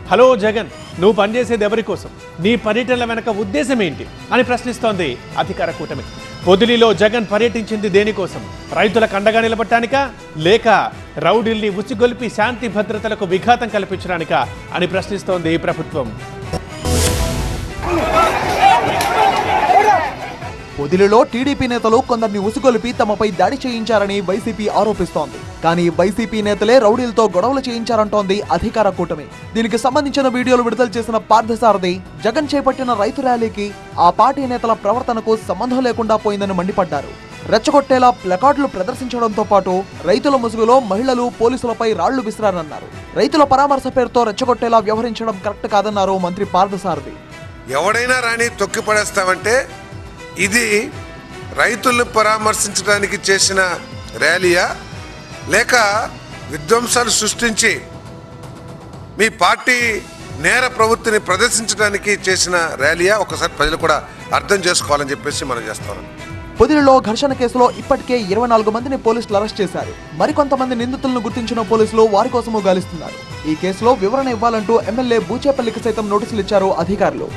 Hello Jagan, నువ్వు పనిచేసేది ఎవరి కోసం? నీ పర్యటనల వెనక ఉద్దేశం ఏంటి అని ప్రశ్నిస్తోంది అధికార కూటమి. పొదిలిలో జగన్ పర్యటించింది దేనికోసం? రైతులకు అండగా నిలబడటానికా, లేక రౌడీల్ని ఉసిగొల్పి శాంతి భద్రతలకు విఘాతం కల్పించడానికా అని ప్రశ్నిస్తోంది ప్రభుత్వం. పొదిలిలో టీడీపీ నేతలు కొందరిని ఉసుగొలిపి తమపై దాడి చేయించారని వైసీపీ ఆరోపిస్తోంది. కానీ వైసీపీ నేతలే రౌడీలతో గొడవలు చేయించారంటోంది అధికార కూటమి. దీనికి సంబంధించిన వీడియోలు విడుదల చేసిన పార్థసారథి జగన్ చేపట్టిన రైతు ర్యాలీకి ఆ పార్టీ నేతల ప్రవర్తనకు సంబంధం లేకుండా పోయిందని మండిపడ్డారు. రెచ్చగొట్టేలా ప్లకార్డులు ప్రదర్శించడంతో పాటు రైతుల ముసుగులో మహిళలు పోలీసులపై రాళ్లు విసిరారన్నారు. రైతుల పరామర్శ పేరుతో రెచ్చగొట్టేలా వ్యవహరించడం కరెక్ట్ కాదన్నారు మంత్రి పార్థసారథి. ఎవడైనా రాని తొక్కి పడేస్తామంటే ఇది రైతులను పరామర్శించడానికి చేసిన ర్యాలీయా, లేక విధ్వంసాలు సృష్టించి మీ పార్టీ నేర ప్రవృత్తిని ప్రదర్శించడానికి చేసిన ర్యాలీయా? ఒకసారి ప్రజలు కూడా అర్థం చేసుకోవాలని చెప్పేసి మనం చేస్తాం. పొదిలిలో ఘర్షణ కేసులో ఇప్పటికే 24 మందిని పోలీసులు అరెస్ట్ చేశారు. మరికొంతమంది నిందితులను గుర్తించిన పోలీసులు వారి కోసము గాలిస్తున్నారు. ఈ కేసులో వివరణ ఇవ్వాలంటూ ఎమ్మెల్యే బూచేపల్లికి సైతం నోటీసులు ఇచ్చారు అధికారులు.